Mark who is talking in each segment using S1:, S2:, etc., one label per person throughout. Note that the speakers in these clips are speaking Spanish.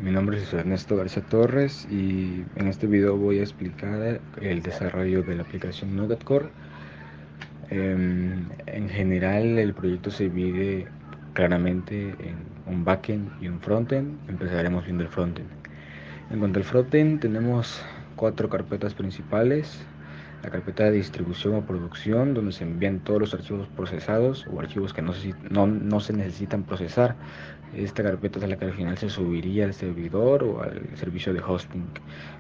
S1: Mi nombre es Ernesto García Torres y en este video voy a explicar el desarrollo de la aplicación Nougat Core. En general el proyecto se divide claramente en un backend y un frontend. Empezaremos viendo el frontend. En cuanto al frontend, tenemos cuatro carpetas principales. La carpeta de distribución o producción, donde se envían todos los archivos procesados o archivos que no se necesitan procesar. Esta carpeta es la que al final se subiría al servidor o al servicio de hosting.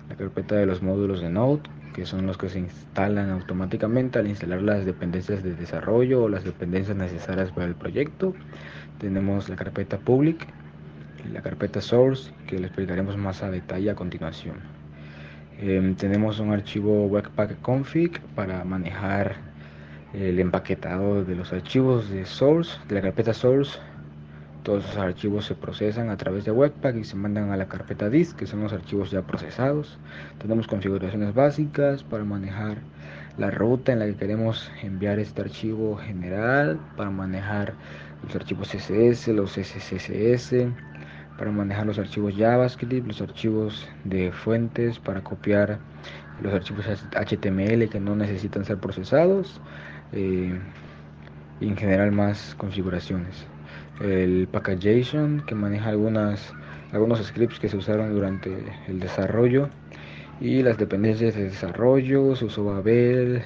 S1: La carpeta de los módulos de Node, que son los que se instalan automáticamente al instalar las dependencias de desarrollo o las dependencias necesarias para el proyecto. Tenemos la carpeta public y la carpeta source, que le explicaremos más a detalle a continuación. Tenemos un archivo webpack config para manejar el empaquetado de los archivos de source, de la carpeta source. Todos esos archivos se procesan a través de webpack y se mandan a la carpeta dist, que son los archivos ya procesados. Tenemos configuraciones básicas para manejar la ruta en la que queremos enviar este archivo general, para manejar los archivos CSS, los SCSS, para manejar los archivos JavaScript, los archivos de fuentes, para copiar los archivos HTML que no necesitan ser procesados, y en general más configuraciones. El packagation, que maneja algunos scripts que se usaron durante el desarrollo, y las dependencias de desarrollo. Se usó Babel,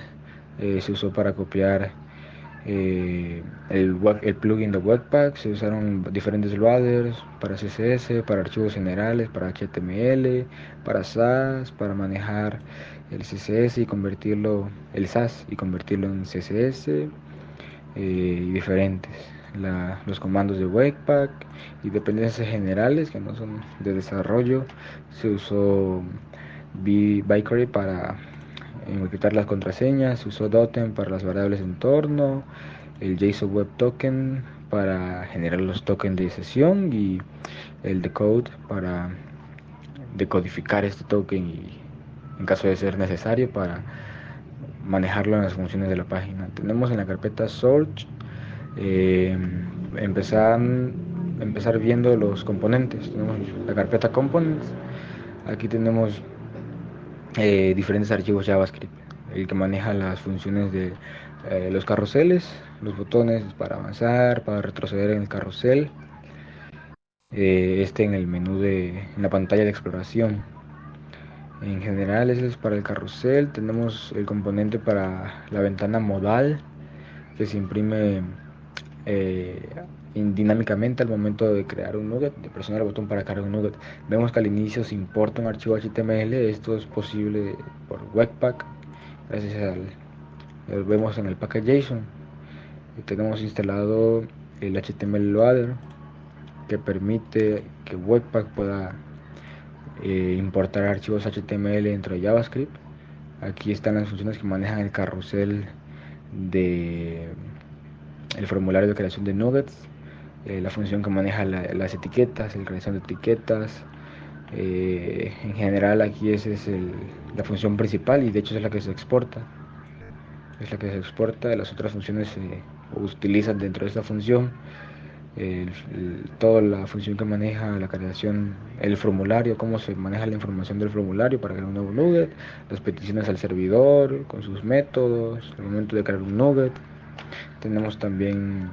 S1: se usó para copiar el plugin de Webpack. Se usaron diferentes loaders para CSS, para archivos generales, para HTML, para SAS, para manejar el CSS y convertirlo, el SAS y convertirlo en CSS, y diferentes. Los comandos de Webpack y dependencias generales que no son de desarrollo. Se usó BigQuery para encriptar las contraseñas. Se usó Dotem para las variables de entorno, el JSON Web Token para generar los tokens de sesión y el decode para decodificar este token y, en caso de ser necesario, para manejarlo en las funciones de la página. Tenemos en la carpeta Search, eh, empezar, empezar viendo los componentes. Tenemos la carpeta Components. Aquí tenemos diferentes archivos JavaScript, el que maneja las funciones de los carruseles, los botones para avanzar, para retroceder en el carrusel, en el menú en la pantalla de exploración. En general, ese es para el carrusel. Tenemos el componente para la ventana modal, que se imprime eh, dinámicamente al momento de crear un nugget, de presionar el botón para cargar un nugget. Vemos que al inicio se importa un archivo HTML. Esto es posible por Webpack, gracias lo vemos en el package.json. Tenemos instalado el HTML loader, que permite que Webpack pueda importar archivos HTML dentro de JavaScript. Aquí están las funciones que manejan el carrusel de el formulario de creación de nuggets, la función que maneja las etiquetas, la creación de etiquetas. En general aquí esa es la función principal y de hecho es la que se exporta. Es la que se exporta. Las otras funciones se utilizan dentro de esta función. Toda la función que maneja la creación, el formulario, cómo se maneja la información del formulario para crear un nuevo nugget, las peticiones al servidor con sus métodos, el momento de crear un nugget. Tenemos también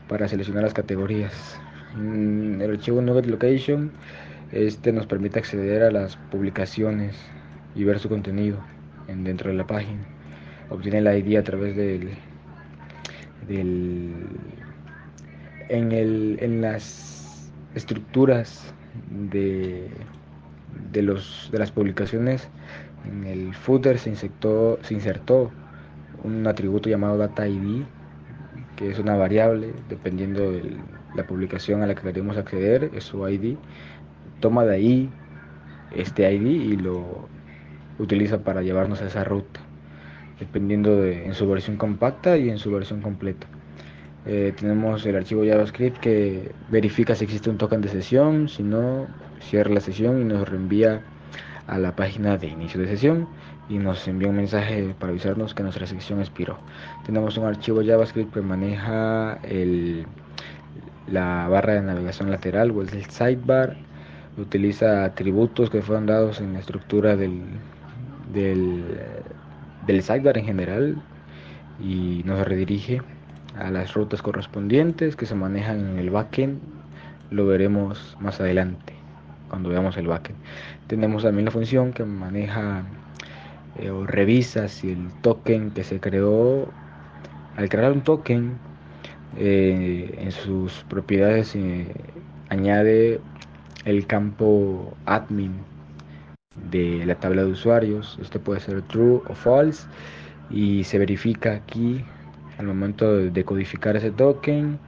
S1: para seleccionar las categorías. El archivo nugget location, nos permite acceder a las publicaciones y ver su contenido dentro de la página. Obtiene el ID a través del en las estructuras de, de las publicaciones. En el footer se insertó un atributo llamado data ID, que es una variable dependiendo de la publicación a la que queremos acceder, es su ID. Toma de ahí este ID y lo utiliza para llevarnos a esa ruta, dependiendo en su versión compacta y en su versión completa. Tenemos el archivo JavaScript que verifica si existe un token de sesión. Si no, cierra la sesión y nos reenvía a la página de inicio de sesión y nos envía un mensaje para avisarnos que nuestra sesión expiró. Tenemos un archivo JavaScript que maneja la barra de navegación lateral o el sidebar utiliza atributos que fueron dados en la estructura del, del sidebar en general y nos redirige a las rutas correspondientes que se manejan en el backend. Lo veremos más adelante cuando veamos el backend. Tenemos también la función que maneja o revisa si el token que se creó, al crear un token, en sus propiedades añade el campo admin de la tabla de usuarios. Este puede ser true o false y se verifica aquí al momento de decodificar ese token.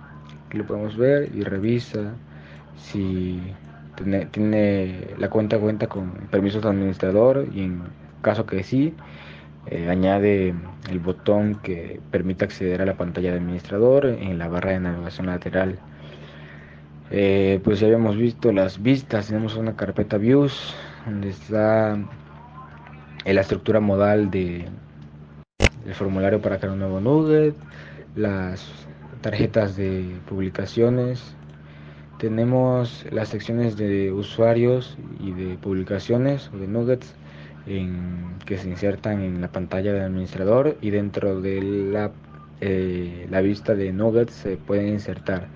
S1: Aquí lo podemos ver y revisa si tiene la cuenta con permisos de administrador, y en caso que sí, añade el botón que permite acceder a la pantalla de administrador en la barra de navegación lateral. Pues ya habíamos visto las vistas. Tenemos una carpeta views donde está la estructura modal del formulario para crear un nuevo nugget, las tarjetas de publicaciones. Tenemos las secciones de usuarios y de publicaciones o de nuggets que se insertan en la pantalla del administrador, y dentro de la vista de nuggets se pueden insertar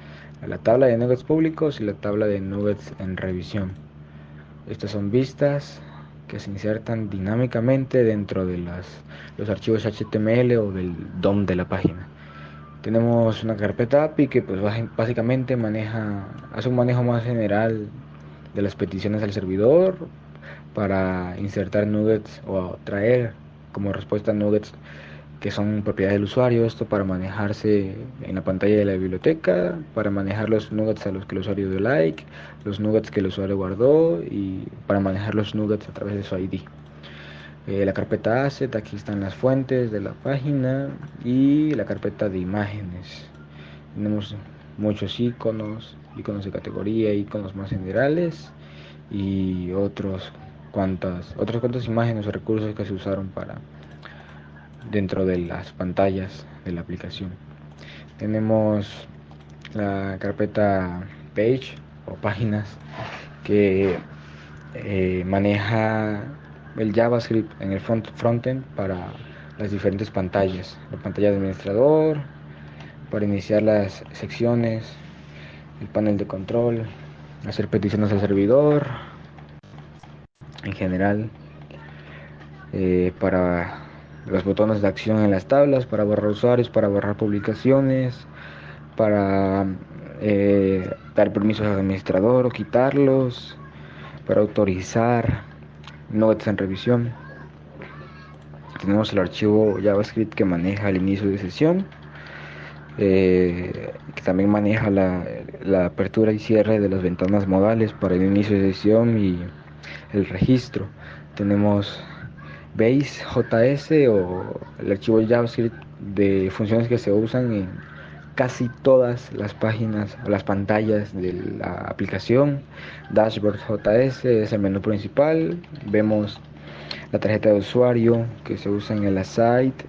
S1: la tabla de nuggets públicos y la tabla de nuggets en revisión. Estas son vistas que se insertan dinámicamente dentro de los archivos HTML o del DOM de la página. Tenemos una carpeta API que pues básicamente hace un manejo más general de las peticiones al servidor para insertar nuggets o traer como respuesta nuggets que son propiedad del usuario. Esto para manejarse en la pantalla de la biblioteca, para manejar los nuggets a los que el usuario dio like, los nuggets que el usuario guardó, y para manejar los nuggets a través de su ID. La carpeta asset, aquí están las fuentes de la página, y la carpeta de imágenes. Tenemos muchos iconos de categoría, iconos más generales y otras cuantas imágenes o recursos que se usaron para dentro de las pantallas de la aplicación. Tenemos la carpeta page o páginas que maneja el JavaScript en el frontend para las diferentes pantallas. La pantalla de administrador, para iniciar las secciones, el panel de control, hacer peticiones al servidor, en general, para los botones de acción en las tablas, para borrar usuarios, para borrar publicaciones, para dar permisos al administrador o quitarlos, para autorizar nuggets en revisión. Tenemos el archivo JavaScript que maneja el inicio de sesión, que también maneja la apertura y cierre de las ventanas modales para el inicio de sesión y el registro. Tenemos base.js o el archivo JavaScript de funciones que se usan en casi todas las páginas o las pantallas de la aplicación. Dashboard.js es el menú principal. Vemos la tarjeta de usuario que se usa en el site.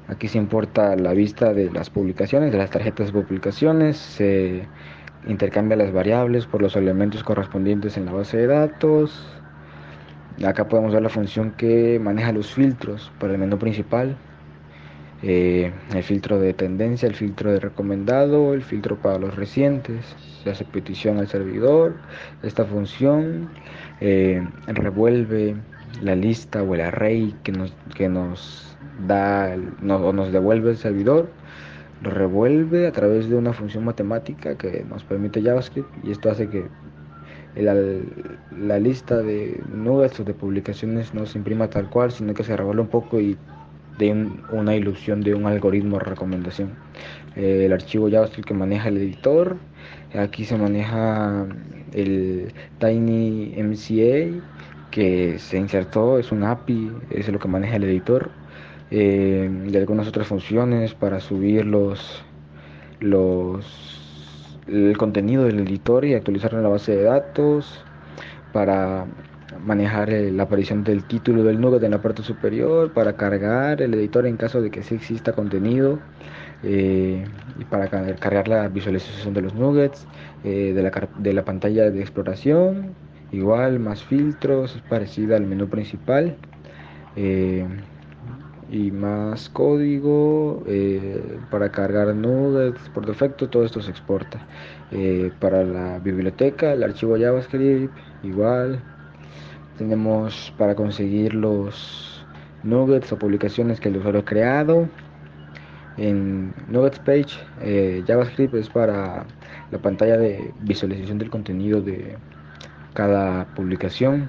S1: Aquí se importa la vista de las publicaciones, de las tarjetas de publicaciones. Se intercambia las variables por los elementos correspondientes en la base de datos. Acá podemos ver la función que maneja los filtros para el menú principal. El filtro de tendencia, el filtro de recomendado, el filtro para los recientes. Se hace petición al servidor. Esta función revuelve la lista o el array que nos da o nos devuelve el servidor. Lo revuelve a través de una función matemática que nos permite JavaScript, y esto hace que la lista de nuggets o de publicaciones no se imprima tal cual, sino que se revuelve un poco y de una ilusión de un algoritmo de recomendación. El archivo JavaScript que maneja el editor, aquí se maneja el TinyMCA que se insertó, es un API, es lo que maneja el editor, y algunas otras funciones para subir el contenido del editor y actualizarlo en la base de datos, para manejar la aparición del título del nugget en la parte superior, para cargar el editor en caso de que sí exista contenido, y para cargar la visualización de los nuggets, de la pantalla de exploración, igual más filtros, es parecida al menú principal. eh, y más código para cargar nuggets por defecto, todo esto se exporta. Para la biblioteca, el archivo JavaScript igual. Tenemos para conseguir los nuggets o publicaciones que el usuario ha creado. En Nuggets Page, JavaScript es para la pantalla de visualización del contenido de cada publicación.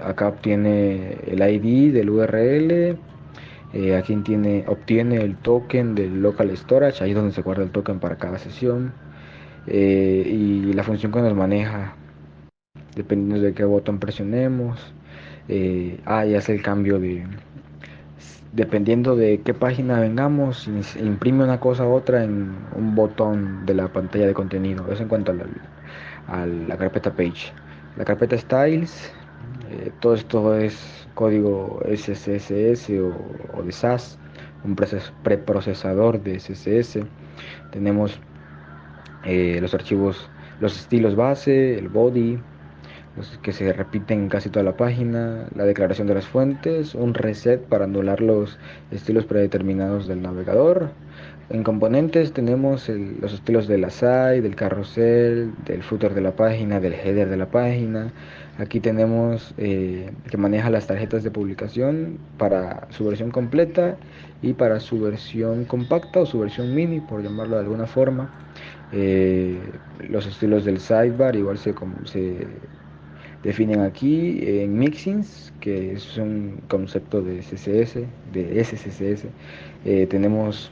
S1: Acá obtiene el ID del URL. Aquí obtiene el token del local storage, ahí es donde se guarda el token para cada sesión. Y la función que nos maneja, dependiendo de qué botón presionemos. Y hace el cambio dependiendo de qué página vengamos, imprime una cosa u otra en un botón de la pantalla de contenido. Eso en cuanto a la carpeta Page. La carpeta Styles, todo esto es código SCSS o de SAS, un preprocesador de CSS. Tenemos los archivos, los estilos base, el body, los que se repiten en casi toda la página, la declaración de las fuentes, un reset para anular los estilos predeterminados del navegador. En componentes tenemos los estilos de la site, del carrusel, del footer de la página, del header de la página. Aquí tenemos que maneja las tarjetas de publicación para su versión completa y para su versión compacta o su versión mini, por llamarlo de alguna forma. Eh, los estilos del sidebar igual se definen aquí en mixins, que es un concepto de CSS, de SCSS. Tenemos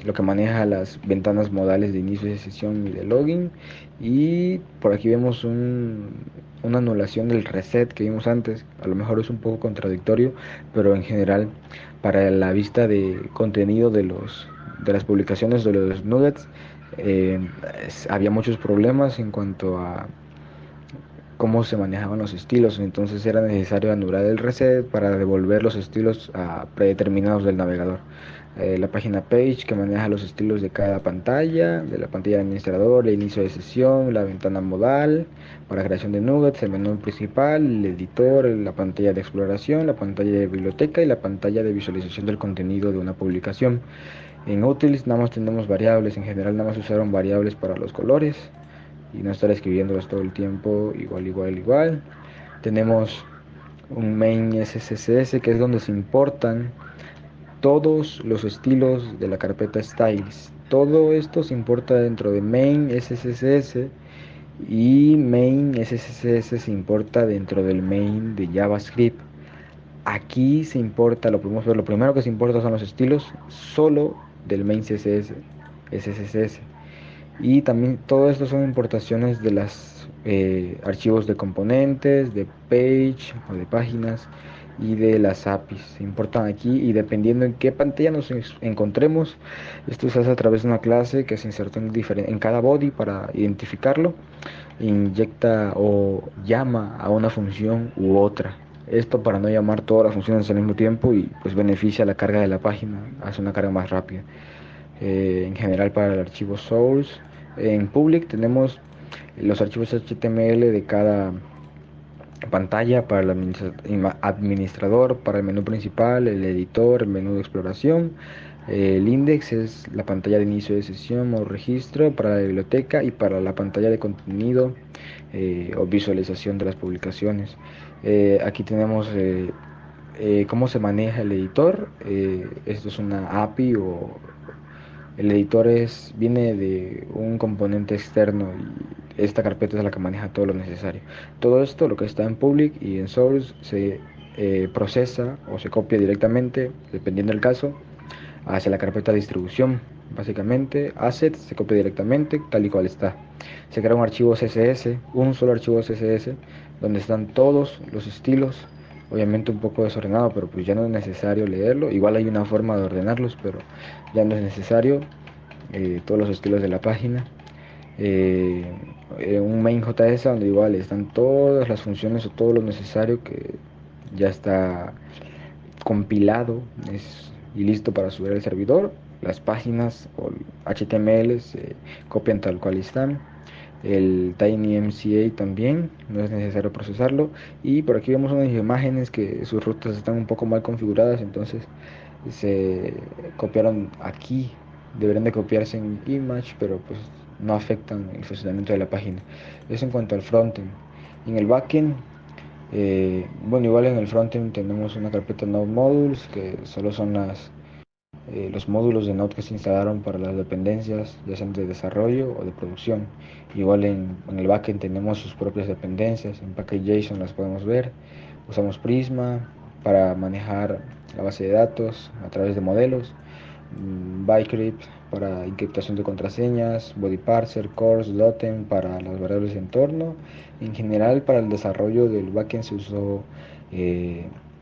S1: lo que maneja las ventanas modales de inicio de sesión y de login. Y por aquí vemos una anulación del reset que vimos antes. A lo mejor es un poco contradictorio, pero en general para la vista de contenido de las publicaciones de los nuggets, había muchos problemas en cuanto a cómo se manejaban los estilos, entonces era necesario anular el reset para devolver los estilos predeterminados del navegador. La página Page que maneja los estilos de cada pantalla, de la pantalla de administrador, el inicio de sesión, la ventana modal para creación de nuggets, el menú principal, el editor, la pantalla de exploración, la pantalla de biblioteca y la pantalla de visualización del contenido de una publicación. En Utils nada más tenemos variables, en general nada más usaron variables para los colores y no estar escribiéndolas todo el tiempo igual. Tenemos un main SCSS que es donde se importan todos los estilos de la carpeta styles. Todo esto se importa dentro de main SCSS y main SCSS se importa dentro del main de JavaScript. Aquí se importa, lo podemos ver, lo primero que se importa son los estilos solo del main CSS, SCSS. Y también todo esto son importaciones de los archivos de componentes, de page o de páginas y de las APIs. Se importan aquí y dependiendo en qué pantalla nos encontremos, esto se hace a través de una clase que se insertó en cada body para identificarlo, inyecta o llama a una función u otra. Esto para no llamar todas las funciones al mismo tiempo y pues beneficia la carga de la página, hace una carga más rápida. En general para el archivo source. En public tenemos los archivos HTML de cada pantalla para el administrador, para el menú principal, el editor, el menú de exploración. El index es la pantalla de inicio de sesión o registro para la biblioteca y para la pantalla de contenido o visualización de las publicaciones. Aquí tenemos cómo se maneja el editor. Esto es una API o el editor viene de un componente externo y esta carpeta es la que maneja todo lo necesario. Todo esto, lo que está en public y en source, se procesa o se copia directamente, dependiendo del caso, hacia la carpeta de distribución. Básicamente, assets se copia directamente tal y cual está. Se crea un archivo CSS, un solo archivo CSS, donde están todos los estilos. Obviamente un poco desordenado, pero pues ya no es necesario leerlo. Igual hay una forma de ordenarlos, pero ya no es necesario. Todos los estilos de la página. Eh, un main.js donde igual están todas las funciones o todo lo necesario que ya está compilado y listo para subir al servidor. Las páginas o HTML se copian tal cual están. El TinyMCA también, no es necesario procesarlo. Y por aquí vemos unas imágenes que sus rutas están un poco mal configuradas, entonces se copiaron aquí. Deberían de copiarse en Image, pero pues no afectan el funcionamiento de la página. Eso en cuanto al frontend. En el backend, bueno, igual en el frontend tenemos una carpeta Node Modules, que solo son los módulos de Node que se instalaron para las dependencias, ya sean de desarrollo o de producción. Igual en el backend tenemos sus propias dependencias, en Package.json las podemos ver. Usamos Prisma para manejar la base de datos a través de modelos, Bcrypt para encriptación de contraseñas, Body Parser, Cores, Lotem para las variables de entorno. En general, para el desarrollo del backend se usó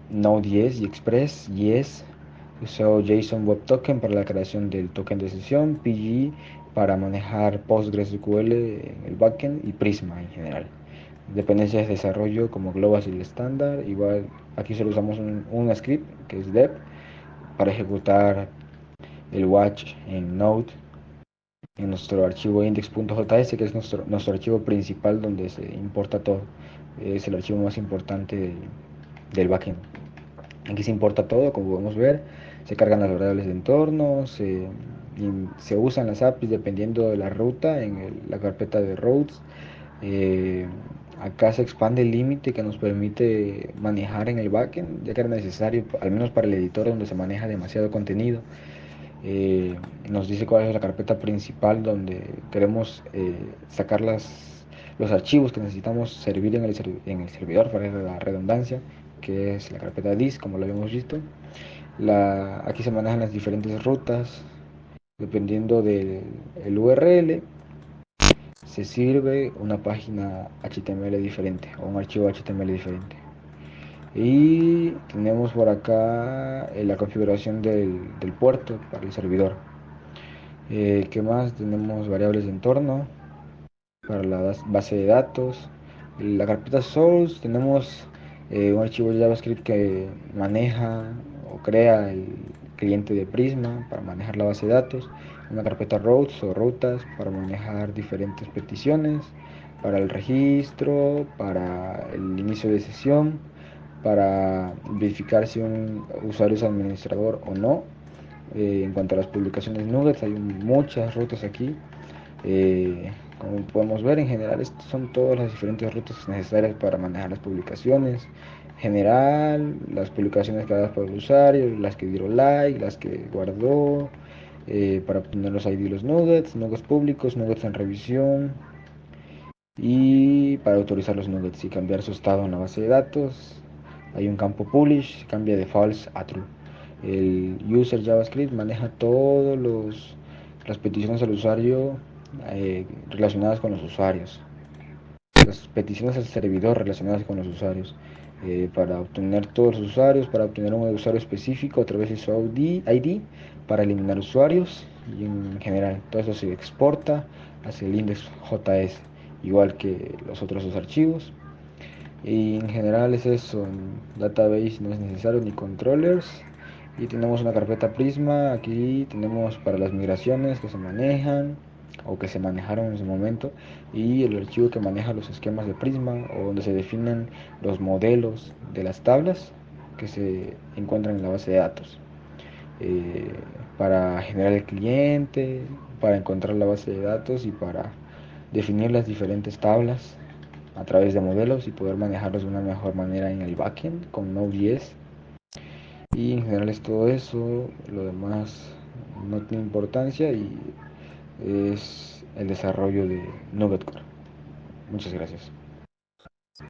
S1: Node.js y Express.js. Usó JSON Web Token para la creación del token de sesión, PG para manejar PostgreSQL en el backend y Prisma en general. Dependencias de desarrollo como Global y el estándar. Igual aquí solo usamos un script que es dep para ejecutar el watch en Node en nuestro archivo index.js, que es nuestro archivo principal donde se importa todo. Es el archivo más importante del backend. Aquí se importa todo, como podemos ver, se cargan las variables de entorno, se usan las APIs dependiendo de la ruta en la carpeta de routes. Eh, Acá se expande el límite que nos permite manejar en el backend, ya que era necesario, al menos para el editor donde se maneja demasiado contenido. Nos dice cuál es la carpeta principal donde queremos sacar los archivos que necesitamos servir en el servidor, para la redundancia, que es la carpeta dis, como lo habíamos visto. Aquí se manejan las diferentes rutas, dependiendo del URL, se sirve una página HTML diferente o un archivo HTML diferente. Y tenemos por acá la configuración del puerto para el servidor. ¿Qué más? Tenemos variables de entorno para la base de datos. La carpeta source tenemos un archivo JavaScript que maneja o crea el cliente de Prisma para manejar la base de datos. Una carpeta routes o rutas para manejar diferentes peticiones, para el registro, para el inicio de sesión, para verificar si un usuario es administrador o no. En cuanto a las publicaciones nuggets, hay muchas rutas aquí. Como podemos ver, en general estas son todas las diferentes rutas necesarias para manejar las publicaciones. General, las publicaciones creadas por el usuario, las que dieron like, las que guardó, para obtener los ID de los nuggets, nuggets públicos, nuggets en revisión, y para autorizar los nuggets y cambiar su estado en la base de datos. Hay un campo publish, cambia de false a true. El user JavaScript maneja todas las peticiones al usuario relacionadas con los usuarios. Las peticiones al servidor relacionadas con los usuarios. Para obtener todos los usuarios, para obtener un usuario específico a través de su ID, para eliminar usuarios y en general. Todo eso se exporta hacia el index.js, igual que los otros dos archivos. Y en general es eso, en database no es necesario ni controllers. Y tenemos una carpeta Prisma, aquí tenemos para las migraciones que se manejan o que se manejaron en su momento, y el archivo que maneja los esquemas de Prisma, o donde se definen los modelos de las tablas que se encuentran en la base de datos. eh, para generar el cliente, para encontrar la base de datos y para definir las diferentes tablas a través de modelos y poder manejarlos de una mejor manera en el backend con Node.js. Y en general es todo eso, lo demás no tiene importancia y es el desarrollo de Nugget Core. Muchas gracias.